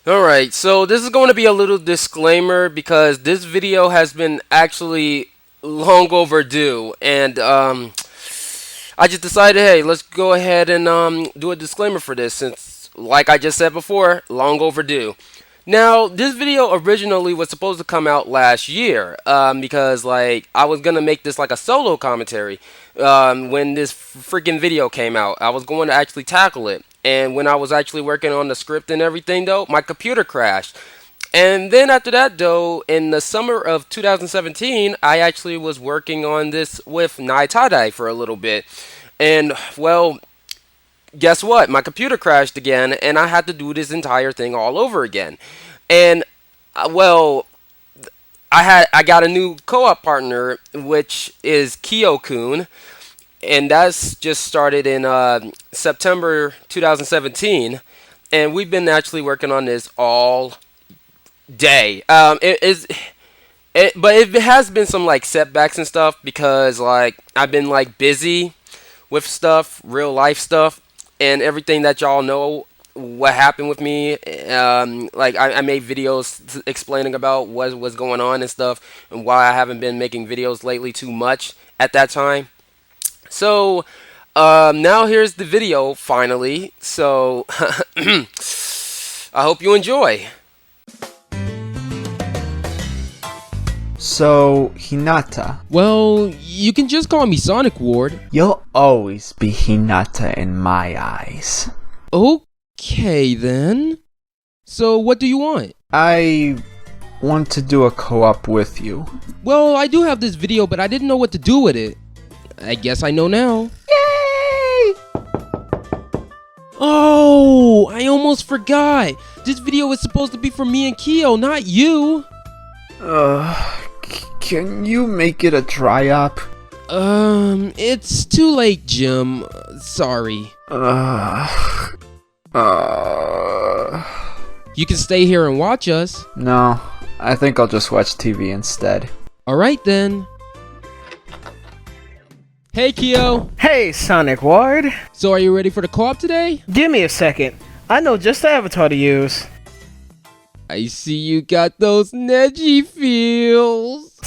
Alright, so this is going to be a little disclaimer because this video has been actually long overdue, and I just decided, hey, let's go ahead and do a disclaimer for this since, like I just said before, long overdue. Now, this video originally was supposed to come out last year because, like, I was going to make this like a solo commentary when this freaking video came out. I was going to actually tackle it. And when I was actually working on the script and everything, though, my computer crashed. And then after that, though, in the summer of 2017, I actually was working on this with Nai Tadai for a little bit. And, well, guess what? My computer crashed again, and I had to do this entire thing all over again. And well, I got a new co-op partner, which is KyoKun, and that's just started in September 2017, and we've been actually working on this all day. But it has been some like setbacks and stuff because like I've been like busy with stuff, real life stuff, and everything that y'all know what happened with me. Like I made videos explaining about what was going on and stuff, and why I haven't been making videos lately too much at that time. So now here's the video finally. So I hope you enjoy. So, Hinata, Well, you can just call me Sonic Ward. you'll always be Hinata in my eyes. Okay then. So what do you want? I want to do a co-op with you. Well, I do have this video, but I didn't know what to do with it. I guess I know now. Yay! Oh, I almost forgot. This video is supposed to be for me and Kyo, not you. Can you make it a try-up? It's too late, Jim. Sorry. You can stay here and watch us. No, I think I'll just watch TV instead. Alright then. Hey, Kyo. Hey, Sonic Ward. So are you ready for the co-op today? Give me a second. I know just the avatar to use. I see you got those Neji feels.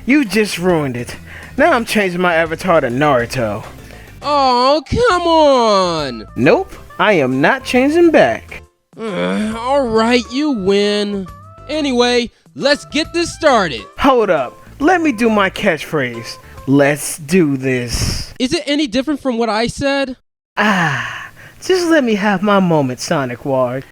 You just ruined it. Now I'm changing my avatar to Naruto. Oh, come on. Nope, I am not changing back. Alright, you win. Anyway, let's get this started. Hold up, let me do my catchphrase. Let's do this. Is it any different from what I said? Just let me have my moment, Sonic Ward.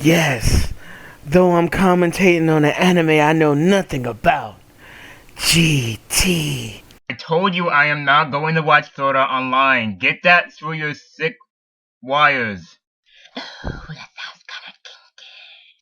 Yes, though I'm commentating on an anime I know nothing about. GT. I told you I am not going to watch Sword Art Online. Get that through your sick wires.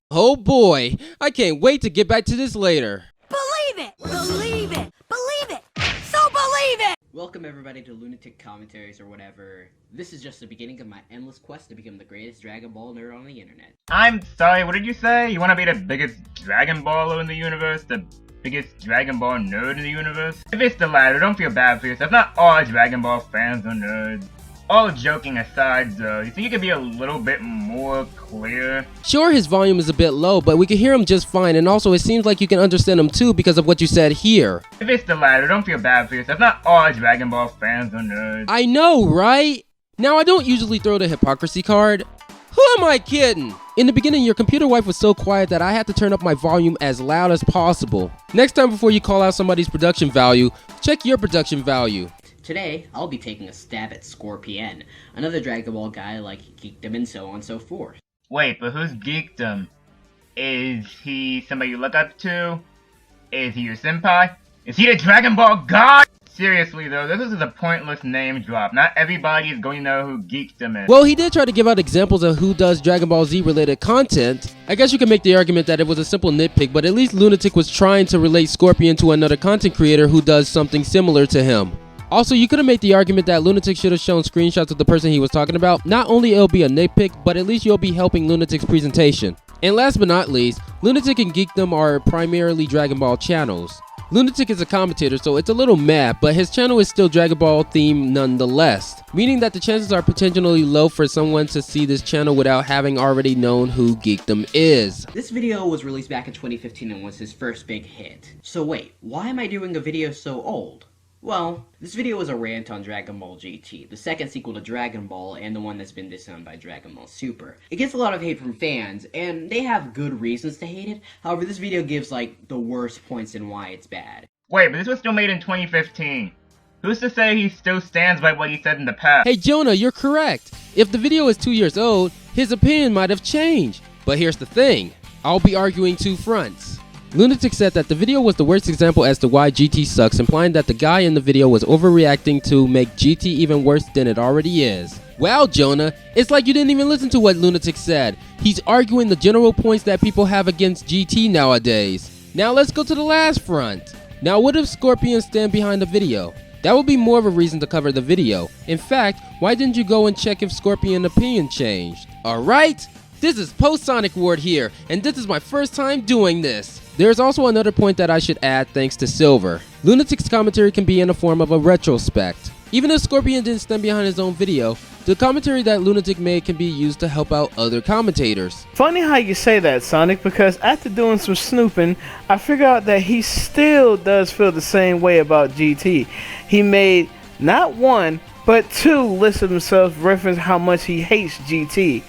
Oh boy, I can't wait to get back to this later. Believe it! Believe it! Believe it! So believe it! Welcome everybody to Lunatic Commentaries or whatever. This is just the beginning of my endless quest to become the greatest Dragon Ball nerd on the internet. I'm sorry, what did you say? You want to be the biggest Dragon Baller in the universe? The biggest Dragon Ball nerd in the universe? If it's the latter, don't feel bad for yourself. Not all Dragon Ball fans are nerds. All joking aside though, you think you could be a little bit more clear? Sure, his volume is a bit low, but we can hear him just fine, and also it seems like you can understand him too because of what you said here. If it's the latter, don't feel bad for yourself. Not all Dragon Ball fans are nerds. I know, right? Now, I don't usually throw the hypocrisy card. Who am I kidding? In the beginning, your computer wife was so quiet that I had to turn up my volume as loud as possible. Next time before you call out somebody's production value, check your production value. Today, I'll be taking a stab at Scorpion, another Dragon Ball guy like Geekdom and so on and so forth. Wait, but who's Geekdom? Is he somebody you look up to? Is he your senpai? Is he the Dragon Ball God? Seriously though, this is a pointless name drop. Not everybody is going to know who Geekdom is. Well, he did try to give out examples of who does Dragon Ball Z related content. I guess you can make the argument that it was a simple nitpick, but at least Lunatic was trying to relate Scorpion to another content creator who does something similar to him. Also, you could have made the argument that Lunatic should have shown screenshots of the person he was talking about. Not only it'll be a nitpick, but at least you'll be helping Lunatic's presentation. And last but not least, Lunatic and Geekdom are primarily Dragon Ball channels. Lunatic is a commentator, so it's a little mad, but his channel is still Dragon Ball themed nonetheless, meaning that the chances are potentially low for someone to see this channel without having already known who Geekdom is. This video was released back in 2015 and was his first big hit. So wait, why am I doing a video so old? Well, this video is a rant on Dragon Ball GT, the second sequel to Dragon Ball and the one that's been disowned by Dragon Ball Super. It gets a lot of hate from fans, and they have good reasons to hate it. However, this video gives, like, the worst points in why it's bad. Wait, but this was still made in 2015. Who's to say he still stands by what he said in the past? Hey Jonah, you're correct. If the video is 2 years old, his opinion might have changed. But here's the thing, I'll be arguing two fronts. Lunatic said that the video was the worst example as to why GT sucks, implying that the guy in the video was overreacting to make GT even worse than it already is. Wow, Jonah, it's like you didn't even listen to what Lunatic said. He's arguing the general points that people have against GT nowadays. Now let's go to the last front. Now what if Scorpion stand behind the video? That would be more of a reason to cover the video. In fact, why didn't you go and check if Scorpion opinion changed? Alright, this is Post-Sonic Ward here, and this is my first time doing this. There's also another point that I should add thanks to Silver. Lunatic's commentary can be in the form of a retrospect. Even if Scorpion didn't stand behind his own video, the commentary that Lunatic made can be used to help out other commentators. Funny how you say that, Sonic, because after doing some snooping, I figured out that he still does feel the same way about GT. He made not one, but two lists of himself reference how much he hates GT.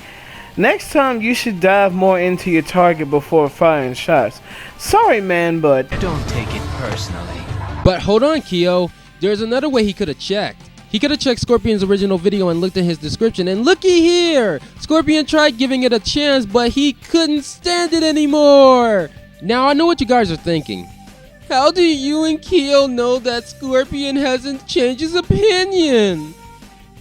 Next time, you should dive more into your target before firing shots. Sorry, man, but Don't take it personally. But hold on, Kyo. There's another way he could have checked. He could have checked Scorpion's original video and looked at his description, and looky here! Scorpion tried giving it a chance, but he couldn't stand it anymore! Now I know what you guys are thinking. How do you and Kyo know that Scorpion hasn't changed his opinion?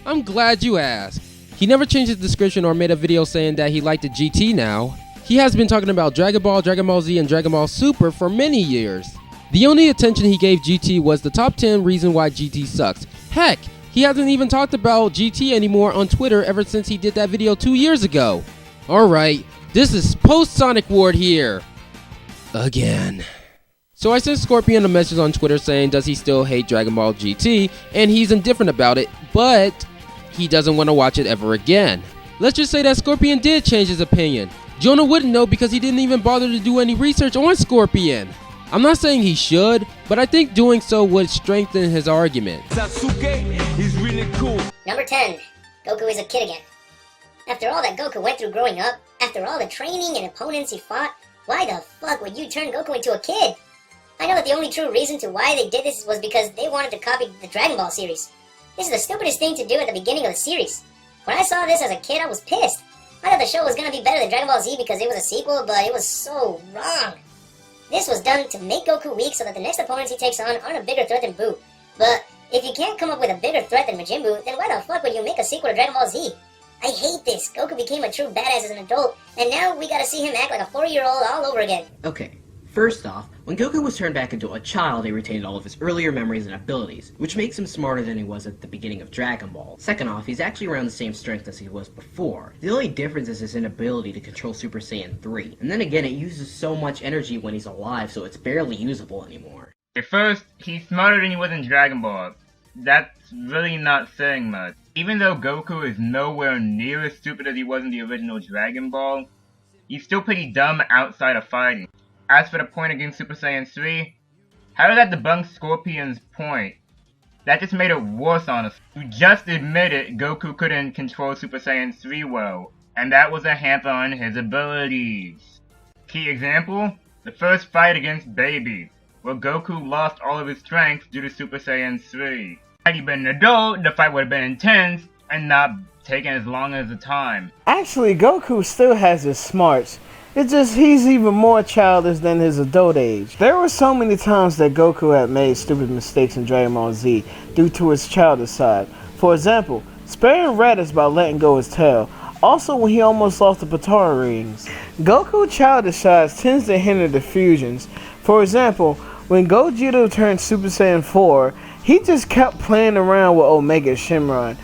I'm glad you asked. He never changed his description or made a video saying that he liked the GT now. He has been talking about Dragon Ball, Dragon Ball Z, and Dragon Ball Super for many years. The only attention he gave GT was the top 10 reason why GT sucks. Heck, he hasn't even talked about GT anymore on Twitter ever since he did that video 2 years ago. Alright, this is Post-Sonic Ward here. Again. So I sent Scorpion a message on Twitter saying does he still hate Dragon Ball GT, and he's indifferent about it, but he doesn't want to watch it ever again. Let's just say that Scorpion did change his opinion. Jonah wouldn't know because he didn't even bother to do any research on Scorpion. I'm not saying he should, but I think doing so would strengthen his argument. Number 10. Goku is a kid again. After all that Goku went through growing up, after all the training and opponents he fought, why the fuck would you turn Goku into a kid? I know that the only true reason to why they did this was because they wanted to copy the Dragon Ball series. This is the stupidest thing to do at the beginning of the series. When I saw this as a kid, I was pissed. I thought the show was going to be better than Dragon Ball Z because it was a sequel, but it was so wrong. This was done to make Goku weak so that the next opponents he takes on aren't a bigger threat than Buu. But if you can't come up with a bigger threat than Majin Buu, then why the fuck would you make a sequel to Dragon Ball Z? I hate this. Goku became a true badass as an adult, and now we gotta see him act like a 40-year-old all over again. Okay, first off, when Goku was turned back into a child, he retained all of his earlier memories and abilities, which makes him smarter than he was at the beginning of Dragon Ball. Second off, he's actually around the same strength as he was before. The only difference is his inability to control Super Saiyan 3. And then again, it uses so much energy when he's alive, so it's barely usable anymore. At first, he's smarter than he was in Dragon Ball. That's really not saying much. Even though Goku is nowhere near as stupid as he was in the original Dragon Ball, he's still pretty dumb outside of fighting. As for the point against Super Saiyan 3, how did that debunk Scorpion's point? That just made it worse, honestly. You just admitted Goku couldn't control Super Saiyan 3 well, and that was a hamper on his abilities. Key example? The first fight against Baby, where Goku lost all of his strength due to Super Saiyan 3. Had he been an adult, the fight would have been intense and not taken as long as the time. actually, Goku still has his smarts. It's just he's even more childish than his adult age. There were so many times that Goku had made stupid mistakes in Dragon Ball Z due to his childish side. For example, sparing Raditz by letting go his tail. Also when he almost lost the Patara rings. Goku's childish side tends to hinder the fusions. For example, when Gogeta turned Super Saiyan 4, he just kept playing around with Omega Shenron.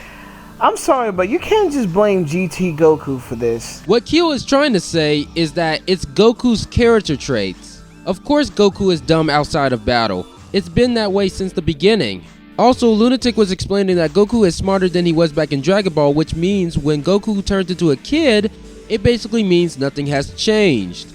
I'm sorry, but you can't just blame GT Goku for this. What Kyo is trying to say is that it's Goku's character traits. Of course Goku is dumb outside of battle. It's been that way since the beginning. Also, Lunatic was explaining that Goku is smarter than he was back in Dragon Ball, which means when Goku turns into a kid, it basically means nothing has changed.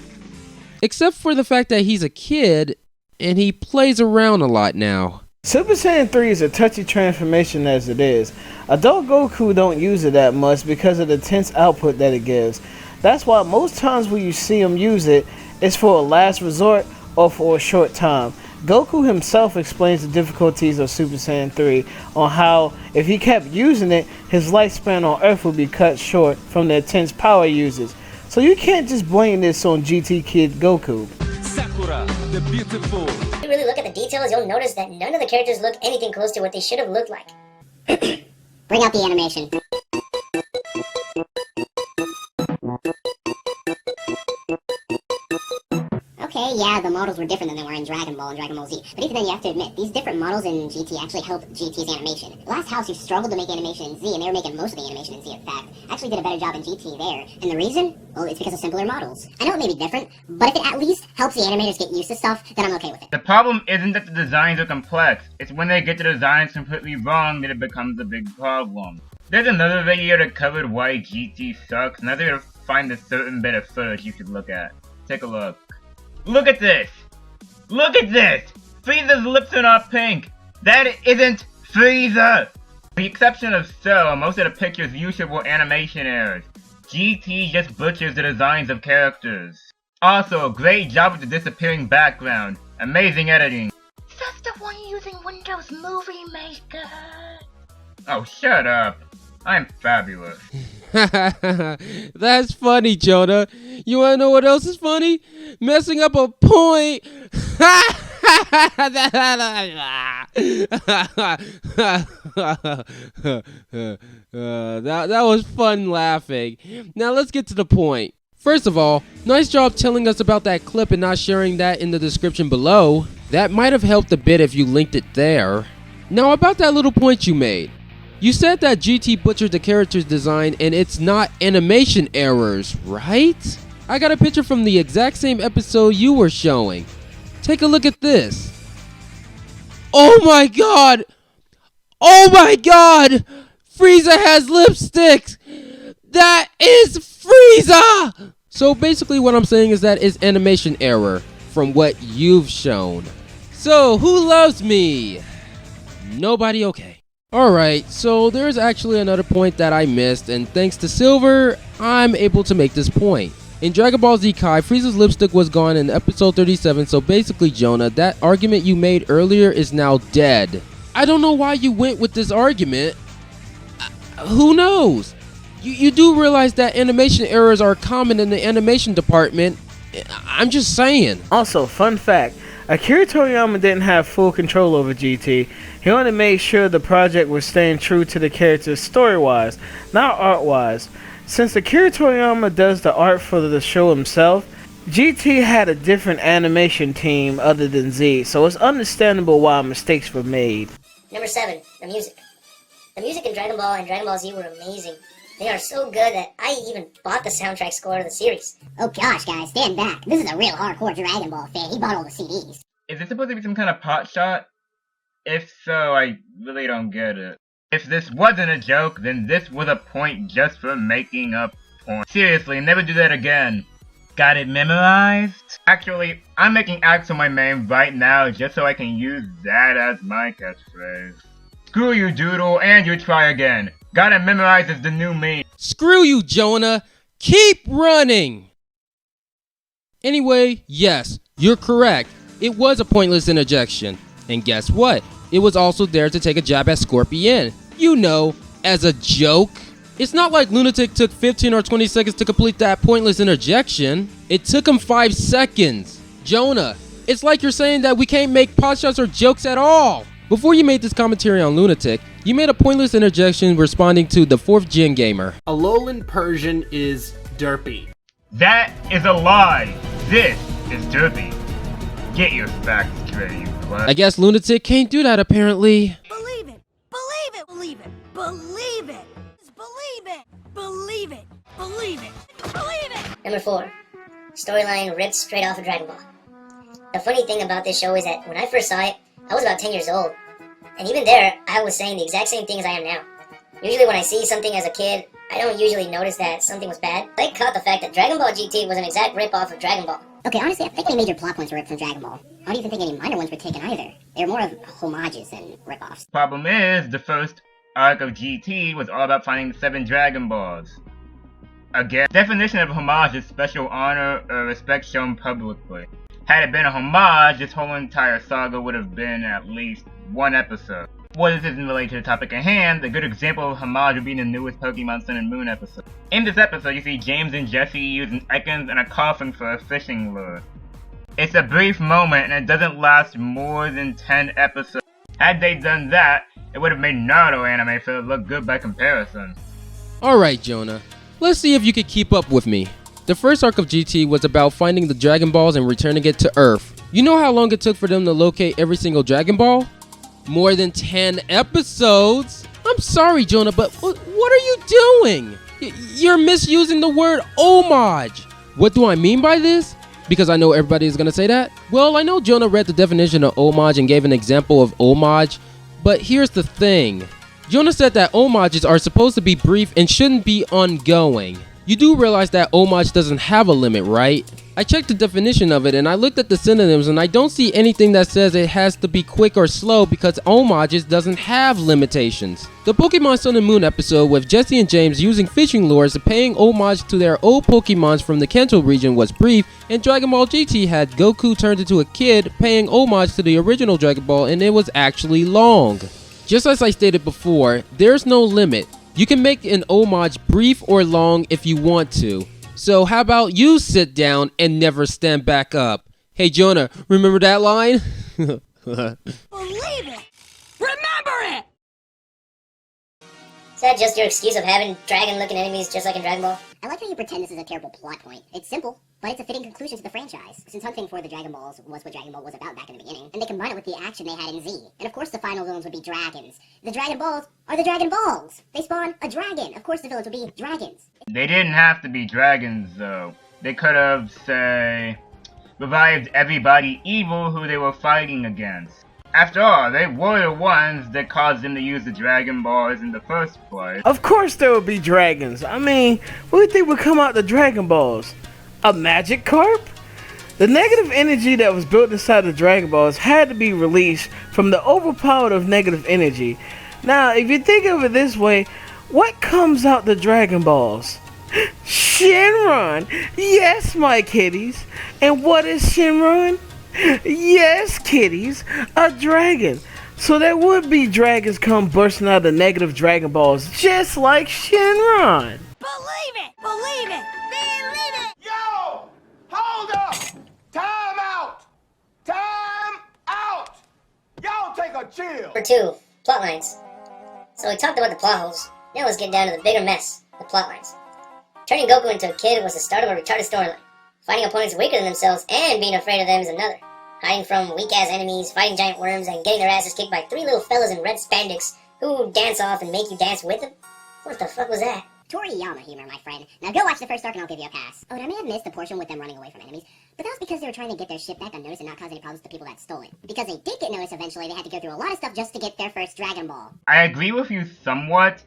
Except for the fact that he's a kid, and he plays around a lot now. Super Saiyan 3 is a touchy transformation as it is. Adult Goku don't use it that much because of the tense output that it gives. That's why most times when you see him use it, it's for a last resort or for a short time. Goku himself explains the difficulties of Super Saiyan 3 on how if he kept using it, his lifespan on Earth would be cut short from the intense power uses. So you can't just blame this on GT Kid Goku. Sakura, the beautiful. If you really look at the details, you'll notice that none of the characters look anything close to what they should have looked like. Bring out the animation. Okay, yeah, the models were different than they were in Dragon Ball and Dragon Ball Z. But even then, you have to admit, these different models in GT actually helped GT's animation. Last House, who struggled to make animation in Z, and they were making most of the animation in Z, in fact, actually did a better job in GT there. And the reason? Well, it's because of simpler models. I know it may be different, but if it at least helps the animators get used to stuff, then I'm okay with it. The problem isn't that the designs are complex, it's when they get the designs completely wrong that it becomes a big problem. There's another video that covered why GT sucks, and I think to find a certain bit of footage you should look at. Take a look. Look at this! Look at this! Frieza's lips are not pink! That isn't Frieza! With the exception of Cell, most of the pictures used were animation errors. GT just butchers the designs of characters. Also, great job with the disappearing background. Amazing editing. That's the one using Windows Movie Maker. Oh, shut up. I'm fabulous. That's funny, Jonah. You wanna know what else is funny? Messing up a point. That was fun laughing. Now let's get to the point. First of all, nice job telling us about that clip and not sharing that in the description below. That might have helped a bit if you linked it there. Now about that little point you made. You said that GT butchered the character's design and it's not animation errors, right? I got a picture from the exact same episode you were showing. Take a look at this. Oh my god! Oh my god! Frieza has lipsticks! That is Frieza! So basically what I'm saying is that it's animation error from what you've shown. So who loves me? Nobody? Okay. Alright, so there's actually another point that I missed, and thanks to Silver, I'm able to make this point. In Dragon Ball Z Kai, Frieza's lipstick was gone in episode 37, so basically, Jonah, that argument you made earlier is now dead. I don't know why you went with this argument. Who knows? You do realize that animation errors are common in the animation department. I'm just saying. Also, fun fact, Akira Toriyama didn't have full control over GT. He only made sure the project was staying true to the characters story-wise, not art-wise. Since Akira Toriyama does the art for the show himself, GT had a different animation team other than Z, so it's understandable why mistakes were made. Number 7, the music. The music in Dragon Ball and Dragon Ball Z were amazing. They are so good that I even bought the soundtrack score of the series. Oh gosh, guys, stand back. This is a real hardcore Dragon Ball fan. He bought all the CDs. Is this supposed to be some kind of pot shot? If so, I really don't get it. If this wasn't a joke, then this was a point just for making a point. Seriously, never do that again. Got it memorized? Actually, I'm making Axel my main right now just so I can use that as my catchphrase. Screw you, Doodle, and you try again. Got it memorized is the new me. Screw you, Jonah. Keep running. Anyway, yes, you're correct. It was a pointless interjection. And guess what? It was also there to take a jab at Scorpion. You know, as a joke. It's not like Lunatic took 15 or 20 seconds to complete that pointless interjection. It took him 5 seconds. Jonah, it's like you're saying that we can't make potshots or jokes at all. Before you made this commentary on Lunatic, you made a pointless interjection responding to the 4th Gen gamer. Alolan Persian is derpy. That is a lie. This is derpy. Get your facts straight, you klutz. I guess Lunatic can't do that apparently. Believe it! Believe it! Believe it! Believe it! Believe it! Believe it! Believe it! Believe it! Number 4. Storyline ripped straight off of Dragon Ball. The funny thing about this show is that when I first saw it, I was about 10 years old. And even there, I was saying the exact same thing as I am now. Usually when I see something as a kid, I don't usually notice that something was bad. I caught the fact that Dragon Ball GT was an exact rip-off of Dragon Ball. Okay, honestly, I think any major plot points were ripped from Dragon Ball. I don't even think any minor ones were taken either. They were more of homages than rip-offs. Problem is, the first arc of GT was all about finding the 7 Dragon Balls. Again, definition of homage is special honor or respect shown publicly. Had it been a homage, this whole entire saga would have been at least 1 episode. While this isn't related to the topic at hand, a good example of homage would be in the newest Pokemon Sun and Moon episode. In this episode, you see James and Jesse using Ekans and a coffin for a fishing lure. It's a brief moment and it doesn't last more than 10 episodes. Had they done that, it would have made Naruto anime feel look good by comparison. Alright Jonah, let's see if you could keep up with me. The first arc of GT was about finding the Dragon Balls and returning it to Earth. You know how long it took for them to locate every single Dragon Ball? More than 10 episodes? I'm sorry Jonah, but what are you doing? You're misusing the word homage. What do I mean by this? Because I know everybody is gonna say that? Well, I know Jonah read the definition of homage and gave an example of homage, but here's the thing. Jonah said that homages are supposed to be brief and shouldn't be ongoing. You do realize that homage doesn't have a limit, right? I checked the definition of it and I looked at the synonyms and I don't see anything that says it has to be quick or slow because homages doesn't have limitations. The Pokemon Sun and Moon episode with Jesse and James using fishing lures and paying homage to their old Pokemons from the Kanto region was brief, and Dragon Ball GT had Goku turned into a kid paying homage to the original Dragon Ball, and it was actually long. Just as I stated before, there's no limit. You can make an homage brief or long if you want to. So how about you sit down and never stand back up? Hey Jonah, remember that line? Believe it! Remember it! Is that just your excuse of having dragon-looking enemies just like in Dragon Ball? I like how you pretend this is a terrible plot point. It's simple, but it's a fitting conclusion to the franchise. Since hunting for the Dragon Balls was what Dragon Ball was about back in the beginning, and they combine it with the action they had in Z. And of course the final villains would be dragons. The Dragon Balls are the Dragon Balls! They spawn a dragon! Of course the villains would be dragons. They didn't have to be dragons though. They could have, say, revived everybody evil who they were fighting against. After all, they were the ones that caused them to use the Dragon Balls in the first place. Of course there would be dragons. I mean, what do you think would come out the Dragon Balls? A magic carp? The negative energy that was built inside the Dragon Balls had to be released from the overpower of negative energy. Now, if you think of it this way, what comes out the Dragon Balls? Shenron! Yes, my kitties. And what is Shenron? Yes, kitties, a dragon. So there would be dragons come bursting out of the negative Dragon Balls, just like Shenron. Believe it! Believe it! Believe it! Yo! Hold up! Time out! Time out! Y'all take a chill! Number 2, plot lines. So we talked about the plot holes. Now let's get down to the bigger mess, the plot lines. Turning Goku into a kid was the start of a retarded storyline. Fighting opponents weaker than themselves and being afraid of them is another. Hiding from weak-ass enemies, fighting giant worms, and getting their asses kicked by 3 little fellas in red spandex who dance off and make you dance with them? What the fuck was that? Toriyama humor, my friend. Now go watch the first arc and I'll give you a pass. Oh, and I may have missed the portion with them running away from enemies, but that was because they were trying to get their shit back unnoticed and not cause any problems to the people that stole it. Because they did get noticed eventually, they had to go through a lot of stuff just to get their first Dragon Ball. I agree with you somewhat,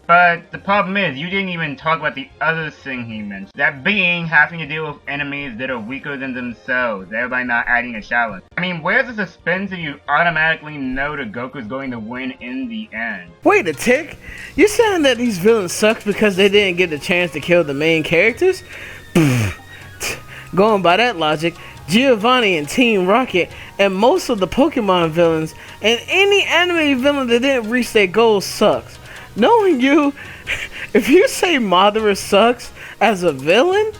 but the problem is you didn't even talk about the other thing he mentioned. That being having to deal with enemies that are weaker than themselves, thereby not adding a challenge. I mean, where's the suspense if you automatically know that Goku's going to win in the end? Wait a tick, you're saying that these villains suck because they didn't get the chance to kill the main characters? Going by that logic, Giovanni and Team Rocket and most of the Pokemon villains and any anime villain that didn't reach their goals sucks. Knowing you, if you say Madara sucks as a villain,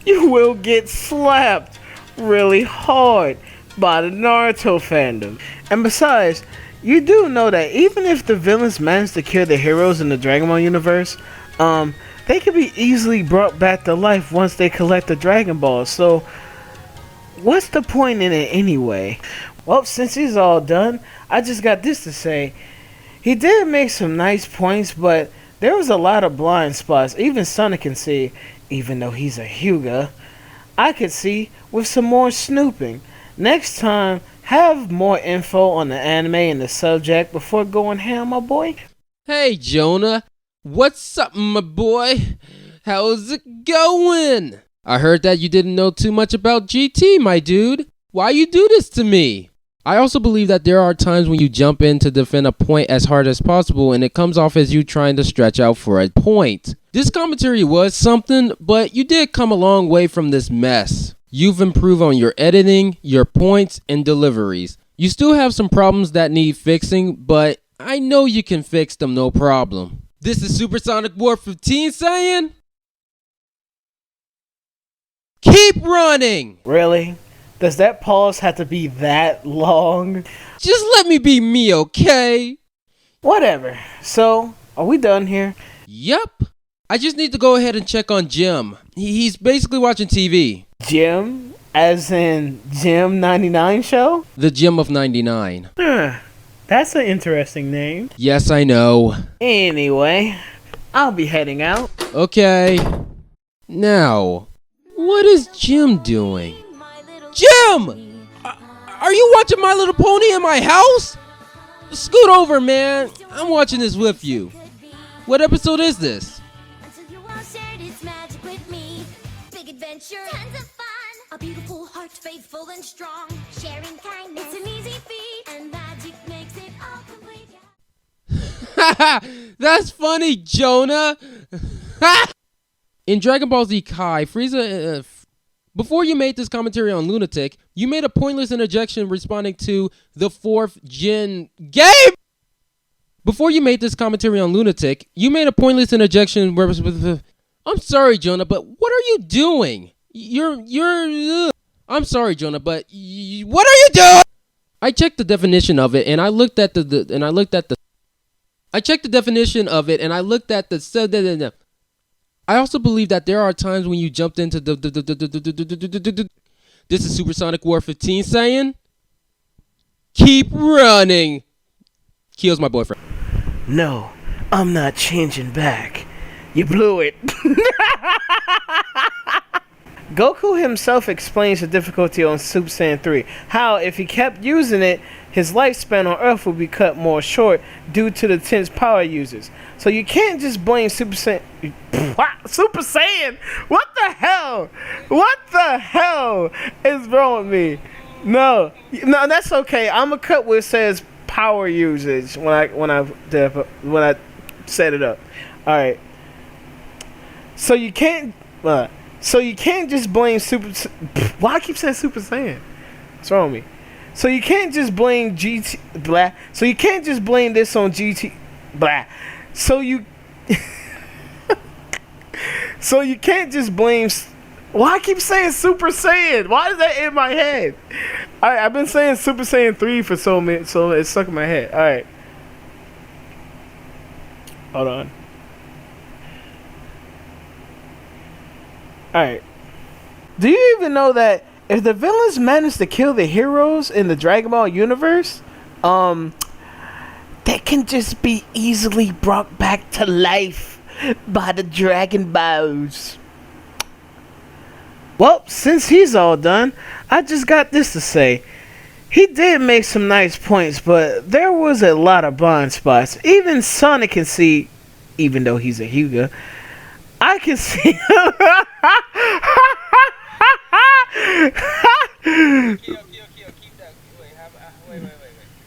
you will get slapped really hard by the Naruto fandom. And besides, you do know that even if the villains manage to kill the heroes in the Dragon Ball universe, they can be easily brought back to life once they collect the Dragon Balls. So, what's the point in it anyway? Well, since he's all done, I just got this to say. He did make some nice points, but there was a lot of blind spots. Even Sonic can see, even though he's a Hyuga. I could see with some more snooping. Next time, have more info on the anime and the subject before going ham, my boy. Hey, Jonah. What's up, my boy? How's it going? I heard that you didn't know too much about GT, my dude. Why you do this to me? I also believe that there are times when you jump in to defend a point as hard as possible and it comes off as you trying to stretch out for a point. This commentary was something, but you did come a long way from this mess. You've improved on your editing, your points, and deliveries. You still have some problems that need fixing, but I know you can fix them no problem. This is Supersonic War 15 saying, keep running! Really? Does that pause have to be that long? Just let me be me, okay? Whatever. So, are we done here? Yup. I just need to go ahead and check on Jim. He's basically watching TV. Jim? As in Jim 99 show? The Jim of 99. That's an interesting name. Yes, I know. Anyway, I'll be heading out. Okay. Now, what is Jim doing? Jim! Are you watching My Little Pony in my house? Scoot over, man. I'm watching this with you. What episode is this? Tons of fun. A beautiful heart, faithful and strong. Sharing kindness. It's an easy feat, and magic makes it all complete. That's funny, Jonah. In Dragon Ball Z Kai, Frieza... before you made this commentary on Lunatic, you made a pointless interjection responding to the 4th Gen game! Before you made this commentary on Lunatic, you made a pointless interjection where... I'm sorry, Jonah, but what are you doing? I'm sorry, Jonah, but what are you doing? I checked the definition of it, and I looked at I checked the definition of it, and I looked at the... I also believe that there are times when you jumped into the... This is Supersonic War 15 saying, keep running. Kills my boyfriend. No, I'm not changing back. You blew it. Goku himself explains the difficulty on Super Saiyan 3. How, if he kept using it, his lifespan on Earth would be cut more short due to the intense power uses. So you can't just blame Super Saiyan... Super Saiyan? What the hell? What the hell is wrong with me? No, that's okay. I'm gonna cut where it says power usage when I set it up. All right. So you can't just blame Super... Why I keep saying Super Saiyan? What's wrong with me? So you can't just blame GT... Blah. So you can't just blame this on GT... Blah. So you... So you can't just blame... Why I keep saying Super Saiyan? Why is that in my head? Alright, I've been saying Super Saiyan 3 for so it's stuck in my head. Alright. Hold on. Alright. Do you even know that if the villains manage to kill the heroes in the Dragon Ball universe, they can just be easily brought back to life by the Dragon Balls. Well, since he's all done, I just got this to say. He did make some nice points, but there was a lot of blind spots. Even Sonic can see, even though he's a Hyuga, I can see...